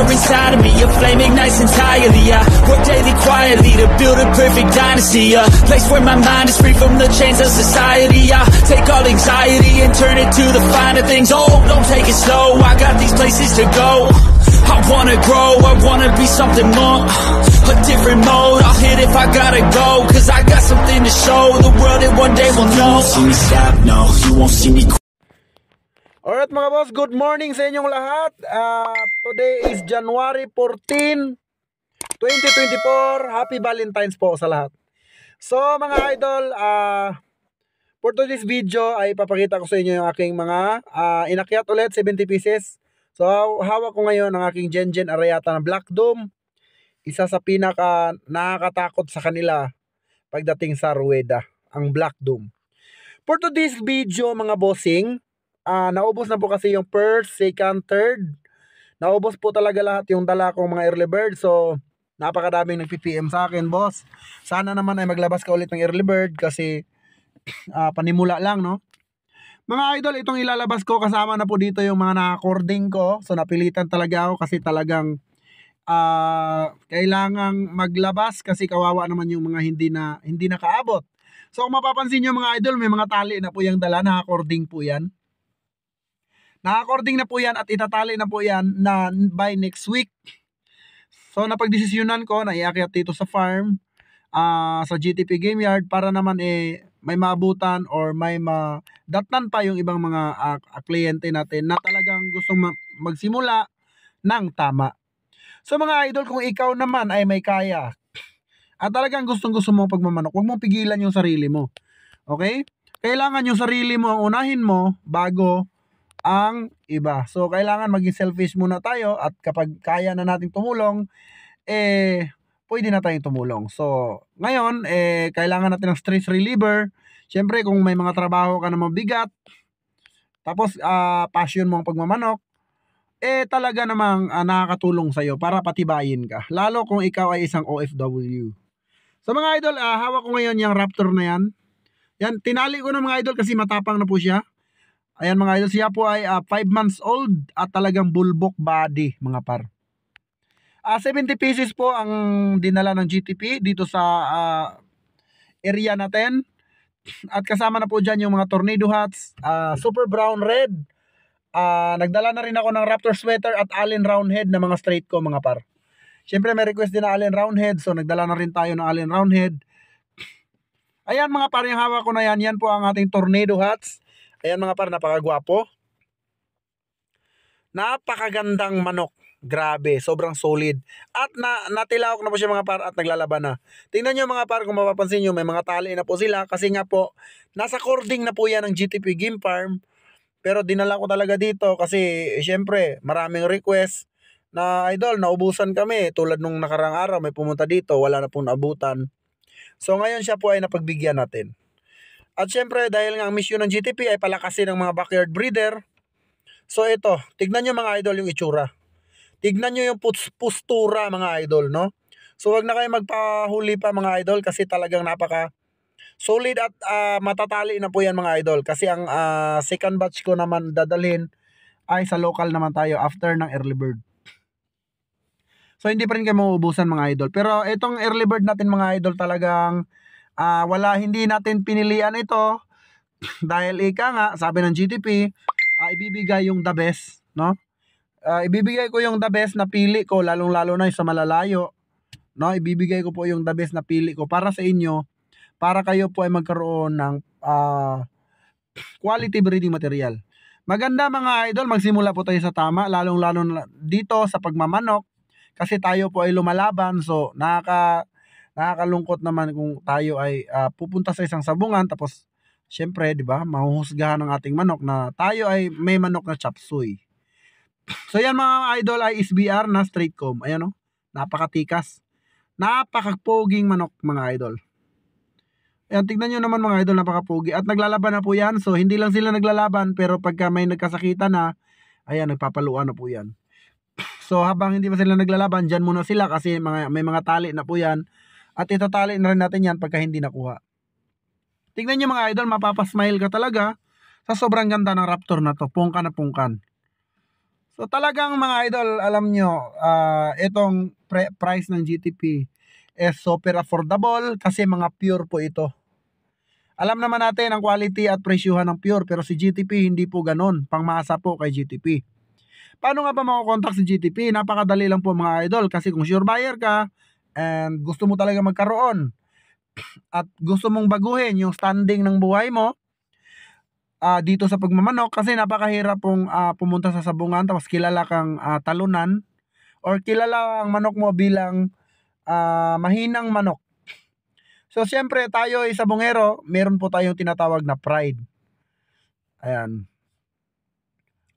fire inside of me, a flame ignites entirely. I work daily quietly to build a perfect dynasty, a place where my mind is free from the chains of society. I take all anxiety and turn it to the finer things. Oh, don't take it slow, I got these places to go. I wanna grow, I wanna be something more, a different mode. I'll hit if I gotta go, cause I got something to show the world that one day will know. You won't see me stop, no, you won't see me. Alright mga boss, good morning sa inyong lahat. Today is January 14, 2024. Happy Valentine's po sa lahat. So mga idol, for today's video ay papakita ko sa inyo yung aking mga inakyat ulit, 70 pieces. So hawak ko ngayon ang aking Gen Arayata na Black Dome. Isa sa pinaka nakakatakot sa kanila pagdating sa ruweda, ang Black Dome. For today's video mga bossing, naubos na po kasi yung first, second, third. Naubos po talaga lahat yung dala kong mga early bird. So napakadaming nag-PM sa akin, boss. Sana naman ay maglabas ka ulit ng early bird kasi panimula lang, no? Mga idol, itong ilalabas ko kasama na po dito yung mga naka-cording ko. So napilitan talaga ako kasi talagang kailangang maglabas kasi kawawa naman yung mga hindi nakaabot. So kung mapapansin nyo mga idol, may mga tali na po yung dala, naka-cording po yan. Naka-cording na po yan at itatali na po yan na by next week. So napagdesisyonan ko na iakyat dito sa farm, sa GTP Game Yard para naman may maabutan or may madatnan pa yung ibang mga kliyente natin na talagang gustong magsimula ng tama. So mga idol, kung ikaw naman ay may kaya at talagang gusto mo pagmamanok, huwag mong pigilan yung sarili mo. Okay? Kailangan yung sarili mo ang unahin mo bago ang iba. So kailangan maging selfish muna tayo at kapag kaya na nating tumulong, pwede na tayong tumulong. So ngayon, kailangan natin ng stress reliever. Siyempre kung may mga trabaho ka na mabigat, tapos passion mo ang pagmamanok, talaga namang nakakatulong sa'yo para patibayin ka. Lalo kung ikaw ay isang OFW. So mga idol, hawak ko ngayon yung Raptor na yan. Yan, tinali ko na mga idol kasi matapang na po siya. Ayan mga idol, siya po ay 5 months old at talagang bulbok body mga par. 70 pieces po ang dinala ng GTP dito sa area natin. At kasama na po dyan yung mga tornado hats, super brown red. Nagdala na rin ako ng Raptor sweater at Allen Roundhead na mga straight ko mga par. Siyempre may request din na Allen Roundhead, so nagdala na rin tayo ng Allen Roundhead. Ayan mga par, yung hawak ko na yan, yan po ang ating tornado hats. Ayan mga par, napakagwapo. Napakagandang manok. Grabe, sobrang solid. At natilawak na po siya mga par at naglalaban na. Tingnan nyo mga par, kung mapapansin nyo, may mga tali na po sila. Kasi nga po, nasa cording na po yan ng GTP Game Farm. Pero dinala ko talaga dito kasi syempre maraming request na idol, naubusan kami. Tulad nung nakarang araw, may pumunta dito, wala na pong naabutan. So ngayon siya po ay napagbigyan natin. At syempre dahil nga ang mission ng GTP ay palakasin ng mga backyard breeder. So ito, tignan nyo mga idol yung itsura. Tignan nyo yung postura mga idol, no? So wag na kayo magpahuli pa mga idol kasi talagang napaka solid at matatali na po yan mga idol. Kasi ang second batch ko naman dadalhin ay sa local naman tayo after ng early bird. So hindi pa rin kayo mauubusan mga idol. Pero itong early bird natin mga idol talagang hindi natin pinilian ito dahil ika nga sabi ng GTP ibibigay yung the best, no? Ibibigay ko yung the best na pili ko lalong-lalo na sa malalayo, no? Ibibigay ko po yung the best na pili ko para sa inyo, para kayo po ay magkaroon ng quality breeding material. Maganda mga idol, magsimula po tayo sa tama, lalong-lalo na dito sa pagmamanok kasi tayo po ay lumalaban. So nakakalungkot naman kung tayo ay pupunta sa isang sabungan tapos syempre, di ba, mahuhusgahan ng ating manok na tayo ay may manok na chop suey. So yan mga idol ay SBR na straight comb. Ayan o, napakatikas. Napakapoging manok mga idol. Ayan, tignan nyo naman mga idol, napakapogi. At naglalaban na po yan. So hindi lang sila naglalaban, pero pagka may nagkasakitan na, ayan, nagpapaluan na po yan. So habang hindi pa sila naglalaban, dyan muna sila kasi may mga tali na po yan. At itatali na rin natin yan pagka hindi nakuha. Tignan nyo mga idol, mapapasmile ka talaga sa sobrang ganda ng Raptor na to. Pungkan na pungkan. So talagang mga idol, alam nyo, itong price ng GTP is super affordable kasi mga pure po ito. Alam naman natin ang quality at presyuhan ng pure, pero si GTP hindi po ganun. Pangmasa po kay GTP. Paano nga ba makakontakt si GTP? Napakadali lang po mga idol, kasi kung sure buyer ka and gusto mo talaga magkaroon at gusto mong baguhin yung standing ng buhay mo dito sa pagmamanok, kasi napakahirap pong pumunta sa sabungan tapos kilala kang talunan or kilala ang manok mo bilang mahinang manok. So siyempre tayo ay sabungero, meron po tayong tinatawag na pride. Ayan.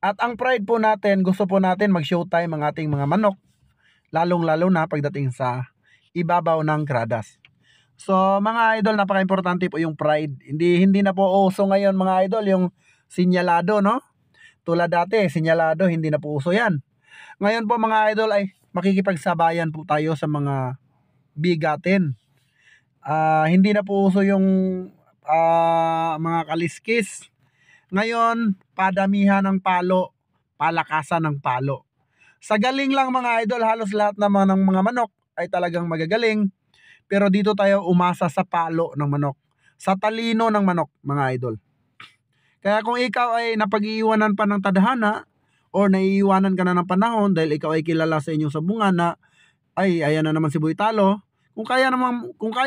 At ang pride po natin, gusto po natin mag-showtime ang ating mga manok, lalong-lalo na pagdating sa ibabaw ng gradas. So mga idol, napaka-importante po yung pride. Hindi na po uso ngayon mga idol yung sinyalado, no? Tulad dati, sinyalado, hindi na po uso yan. Ngayon po mga idol ay makikipagsabayan po tayo sa mga bigatin. Hindi na po uso yung mga kaliskis. Ngayon, padamihan ng palo, palakasan ng palo. Sa galing lang mga idol, halos lahat naman ng mga manok ay talagang magagaling. Pero dito tayo umasa sa palo ng manok, sa talino ng manok mga idol. Kaya kung ikaw ay napag-iiwanan pa ng tadhana or naiiwanan ka na ng panahon dahil ikaw ay kilala sa inyong sabungan na ay ayan na naman si Boy Talo, kung kaya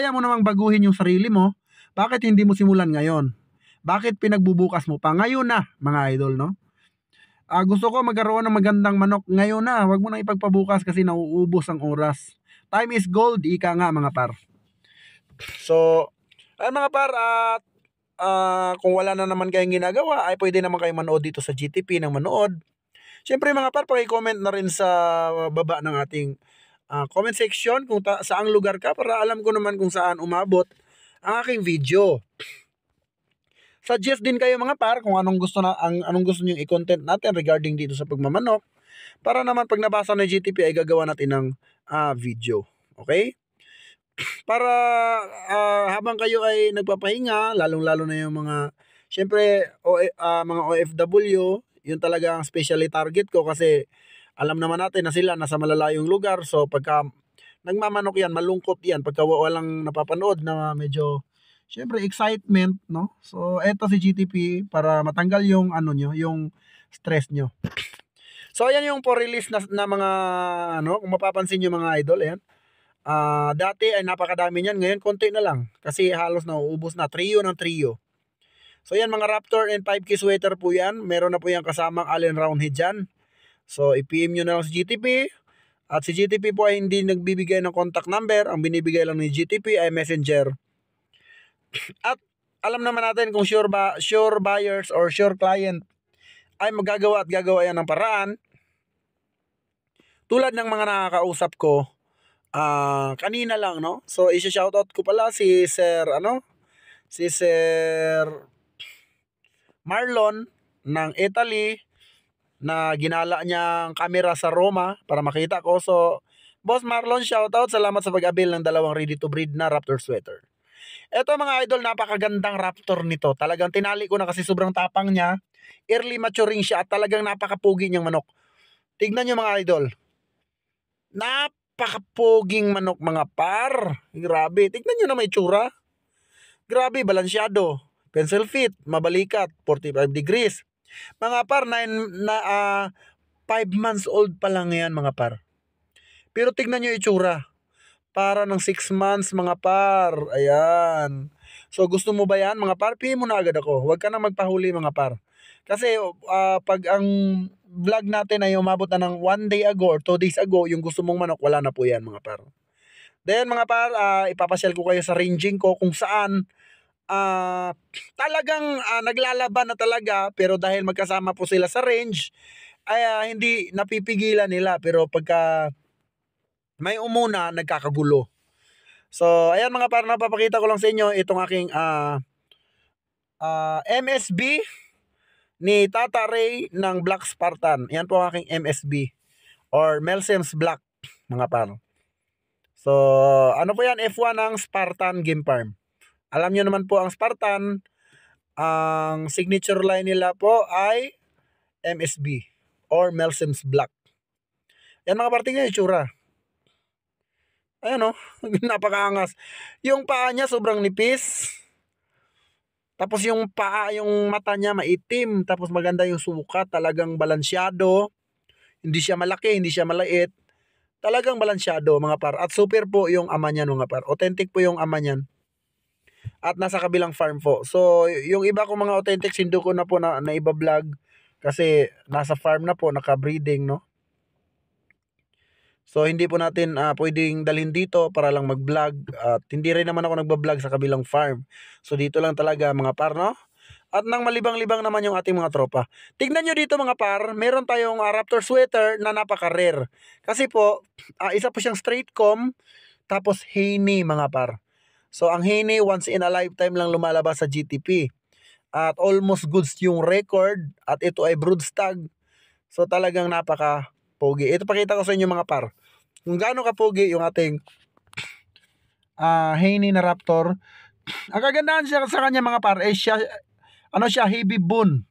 mo namang baguhin yung sarili mo, bakit hindi mo simulan ngayon? Bakit pinagbubukas mo pa ngayon na mga idol, no? Gusto ko magkaroon ng magandang manok ngayon na, wag mo nang ipagpabukas kasi nauubos ang oras. Time is gold, ika nga mga par. So, ay mga par, kung wala na naman kayong ginagawa, ay pwede naman kayong manood dito sa GTP ng manood. Siyempre mga par, paki-comment na rin sa baba ng ating comment section kung saang lugar ka, para alam ko naman kung saan umabot ang aking video. Suggest din kayo mga par kung anong gusto niyo i-content natin regarding dito sa pagmamanok, para naman pag nabasa ng GTP ay gagawa natin ng video. Okay? Para habang kayo ay nagpapahinga, lalong-lalo na yung mga syempre mga OFW, yun talaga ang specially target ko, kasi alam naman natin na sila nasa malalayong lugar. So pagka nagmamanok yan, malungkot yan pagka walang napapanood na medyo syempre excitement, no? So eto si GTP para matanggal yung yung stress nyo. So ayan yung po-release na mga kung mapapansin nyo mga idol, ayan. Dati ay napakadami niyan, ngayon konti na lang kasi halos nauubos na, trio ng trio. So yan mga Raptor and 5K sweater po yan, meron na po yan kasamang Allen Roundhead dyan. So i-PM nyo na lang si GTP, at si GTP po ay hindi nagbibigay ng contact number, ang binibigay lang ni GTP ay messenger. At alam naman natin kung sure buyers or sure client ay magagawa at gagawa yan ng paraan. Tulad ng mga nakakausap ko kanina lang, no? So i-shoutout ko pala si Sir Marlon ng Italy, na ginala niyang camera sa Roma para makita ko. So Boss Marlon, shoutout, salamat sa pag-abil ng dalawang ready to breed na Raptor sweater. Eto mga idol, napakagandang Raptor nito. Talagang tinali ko na kasi sobrang tapang niya. Early maturing siya at talagang napakapugi niyang manok. Tignan niyo mga idol. Napakapuging manok mga par. Grabe. Tignan niyo na may tsura. Grabe, balansyado. Pencil fit, mabalikat, 45 degrees. Mga par, 5 months old pa lang yan mga par. Pero tignan nyo itsura. Para ng 6 months mga par. Ayan. So gusto mo ba yan mga par? PM mo na agad ako. Huwag ka na magpahuli mga par. Kasi pag ang vlog natin ay umabot na ng 1 day ago or 2 days ago, yung gusto mong manok, wala na po yan mga par. Then mga par, ipapasyal ko kayo sa ranging ko kung saan talagang naglalaban na talaga, pero dahil magkasama po sila sa range ay hindi napipigilan nila, pero pagka may umuna, nagkakagulo. So ayan mga par, napapakita ko lang sa inyo itong aking MSB ni Tata Ray ng Black Spartan. Yan po ang aking MSB or Melsems Black mga par. So ano po yan, F1 ng Spartan Game Farm. Alam nyo naman po ang Spartan, ang signature line nila po ay MSB or Melsim's Black. Yan mga par, tingnan yung itsura. Ayan o, napakaangas. Yung paa niya sobrang nipis. Tapos yung paa, yung mata niya maitim. Tapos maganda yung sukat, talagang balansyado. Hindi siya malaki, hindi siya maliit. Talagang balansyado mga par. At super po yung ama niyan mga par. Authentic po yung ama niyan. At nasa kabilang farm po. So yung iba kong mga authentic hindi ko na po na iba-vlog. Kasi nasa farm na po, naka-breeding, no? So hindi po natin pwedeng dalhin dito para lang mag-vlog. At hindi rin naman ako nagba-vlog sa kabilang farm. So dito lang talaga mga par, no? At nang malibang-libang naman yung ating mga tropa. Tignan nyo dito mga par, meron tayong Raptor sweater na napaka-rare. Kasi po, isa po siyang straight comb, tapos Haney mga par. So ang Haney once in a lifetime lang lumalabas sa GTP. At almost goods yung record. At ito ay broodstag. So talagang napaka-pogi. Ito pakita ko sa inyo mga par. Kung gaano ka-pogi yung ating Haney na Raptor. Ang kagandahan siya sa kanya mga par ay siya heavy bone.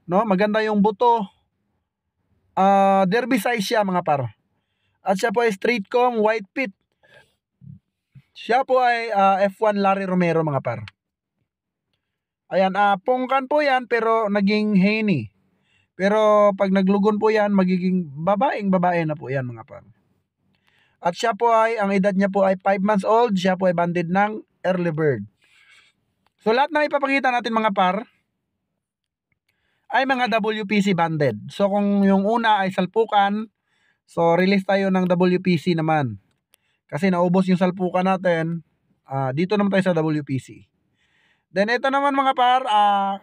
No, maganda yung buto. Derby size siya mga par. At siya po ay straight comb, white pit. Siya po ay F1 Larry Romero mga par. Ayan, pungkan po yan pero naging Haney. Pero pag naglugon po yan, magiging babae na po yan mga par. At siya po ay, ang edad niya po ay 5 months old. Siya po ay banded ng early bird. So lahat na ipapakita natin mga par ay mga WPC banded. So kung yung una ay salpukan, so release tayo ng WPC naman. Kasi naubos yung salpukan natin, dito naman tayo sa WPC. Then ito naman mga par,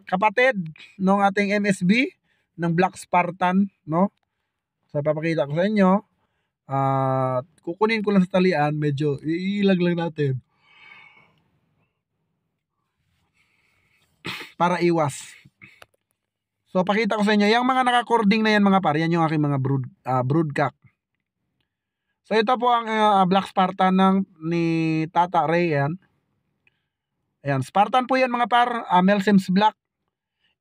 kapatid ng ating MSB, ng Black Spartan, no? So ipapakita ko sa inyo. Kukunin ko lang sa talian, medyo iilag lang natin. Para iwas. So pakita ko sa inyo, yung mga naka-cording na yan mga par, yan yung aking mga broodcock. So ito po ang Black Spartan ni Tata Ray yan. Ayan, Spartan po yan mga par, Melsim's Black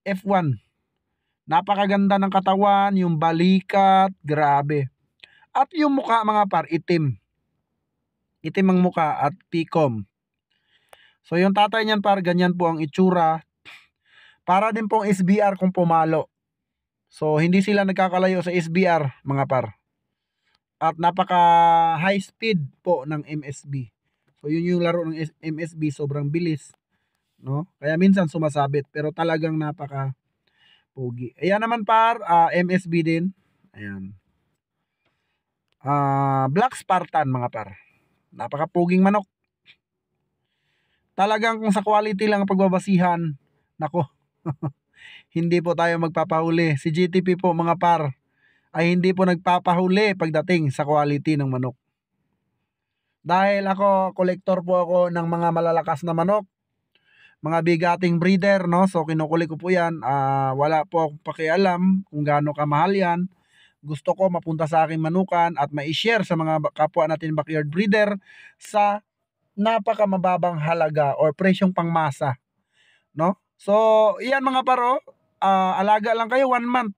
F1. Napakaganda ng katawan, yung balikat, grabe. At yung mukha mga par, itim. Itim ang mukha at pikom. So yung tatay niyan par, ganyan po ang itsura. Para din pong SBR kung pumalo. So hindi sila nagkakalayo sa SBR mga par. At napaka high speed po ng MSB. So yun yung laro ng MSB, sobrang bilis, no? Kaya minsan sumasabit pero talagang napaka pogi. Ayan naman par, MSB din. Ayan. Black Spartan mga par. Napaka-poging manok. Talagang kung sa quality lang ang pagbabasihan, nako. Hindi po tayo magpapahuli. Si GTP po mga par ay hindi po nagpapahuli pagdating sa quality ng manok. Dahil ako, kolektor po ako ng mga malalakas na manok, mga bigating breeder, no? So kinukuli ko po yan. Wala po akong pakialam kung gaano kamahal yan. Gusto ko mapunta sa aking manukan at ma-share sa mga kapwa natin backyard breeder sa napakamababang halaga or presyong pangmasa, no? So iyan mga paro, alaga lang kayo 1 month.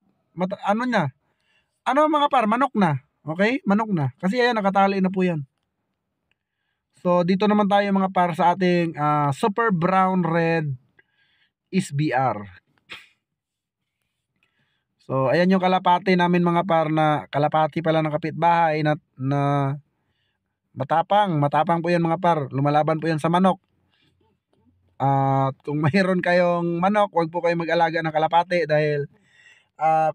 Ano mga par, manok na. Okay? Manok na. Kasi ayan, nakatali na po yan. So, dito naman tayo mga par sa ating Super Brown Red SBR. So, ayan yung kalapati namin mga par, na kalapati pala ng kapitbahay na matapang po yan mga par. Lumalaban po yan sa manok. At kung mayroon kayong manok, wag po kayo mag-alaga ng kalapati dahil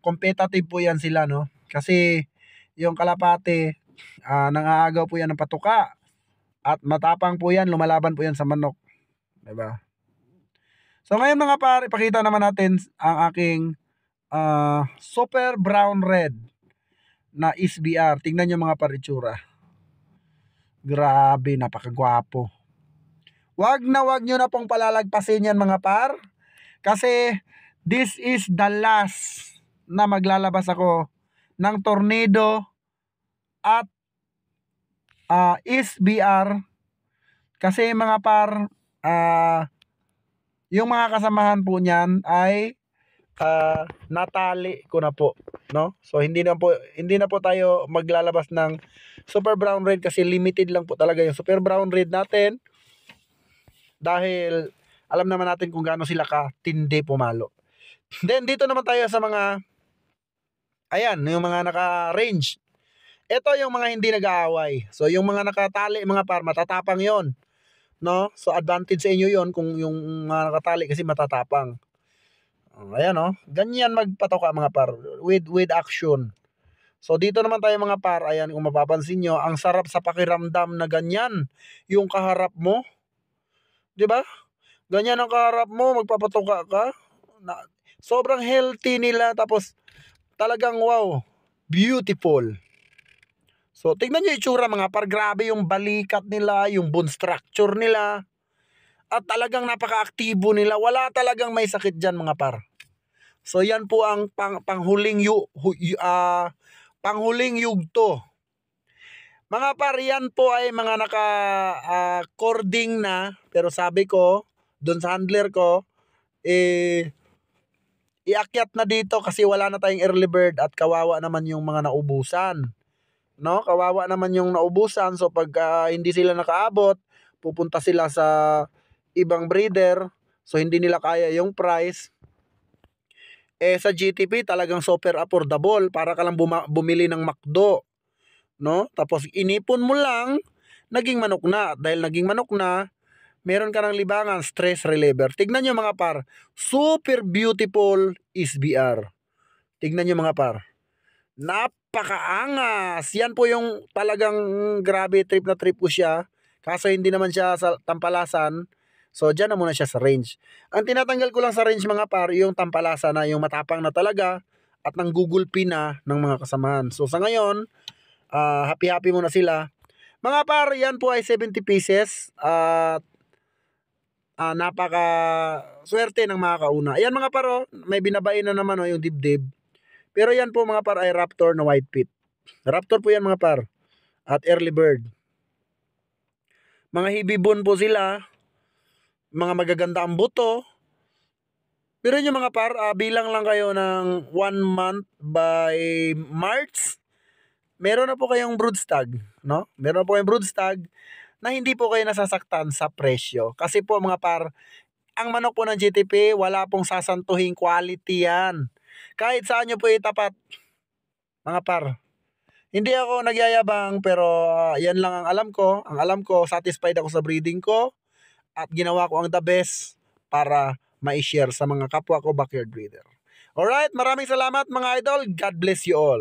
competitive po yan sila, no? Kasi yung kalapati, nangaagaw po yan ng patuka. At matapang po yan, lumalaban po yan sa manok. Diba? So ngayon mga par, ipakita naman natin ang aking Super Brown Red na SBR. Tingnan nyo mga par, itsura. Grabe, napakagwapo. Wag nyo na pong palalagpasin yan mga par. Kasi this is the last na maglalabas ako ng Tornado at SBR. Kasi mga par, yung mga kasamahan po niyan ay natali ko na po, no? So hindi na po tayo maglalabas ng super brown red kasi limited lang po talaga yung super brown red natin dahil alam naman natin kung gaano sila katindi pumalo. Then dito naman tayo sa mga yung mga naka-range. Ito yung mga hindi nag-aaway. So yung mga nakatali mga par, matatapang yon, no? So advantage sa inyo yon kung yung mga nakatali kasi matatapang. Ayan, no? Ganyan magpatoka mga par with action. So dito naman tayo mga par, ayan, kung mapapansin nyo, ang sarap sa pakiramdam na ganyan yung kaharap mo. 'Di ba? Ganyan ang kaharap mo, magpapatoka ka. Sobrang healthy nila, tapos talagang wow, beautiful. So tingnan nyo yung itsura mga par, grabe yung balikat nila, yung bone structure nila, at talagang napaka-aktibo nila. Wala talagang may sakit dyan mga par. So yan po ang panghuling yugto. Mga par, yan po ay mga cording na, pero sabi ko doon sa handler ko, iakyat na dito kasi wala na tayong early bird at kawawa naman yung mga naubusan. No? Kawawa naman yung naubusan. So pag hindi sila nakaabot, pupunta sila sa ibang breeder. So hindi nila kaya yung price. Sa GTP talagang super affordable, para ka lang bumili ng McDo, no? Tapos inipon mo lang, naging manok na. Dahil naging manok na, meron ka ng libangan, stress reliever. Tignan nyo mga par, super beautiful SBR. Tignan nyo mga par, napakaangas. Yan po yung talagang grabe, trip na trip ko siya. Kaso hindi naman siya sa tampalasan. So dyan na muna siya sa range. Ang tinatanggal ko lang sa range mga par, yung tampalasa na, yung matapang na talaga at nang gugulpi na ng mga kasamahan. So sa ngayon, happy muna sila. Mga par, yan po ay 70 pieces. Napaka swerte ng mga kauna. Ayan mga par, may binabain na naman yung dibdib. Pero yan po mga par ay Raptor na white pit. Raptor po yan mga par. At early bird. Mga hibibon po sila. Mga magaganda ang buto. Pero yung mga par, bilang lang kayo ng 1 month by March, meron na po kayong broodstag, no? Meron na po kayong broodstag na hindi po kayo nasasaktan sa presyo. Kasi po mga par, ang manok po ng GTP, wala pong sasantuhing quality yan. Kahit saan nyo po itapat, mga par. Hindi ako nagyayabang, pero yan lang ang alam ko. Ang alam ko, satisfied ako sa breeding ko at ginawa ko ang the best para ma-share sa mga kapwa ko backyard breeder. Alright, maraming salamat mga idol. God bless you all.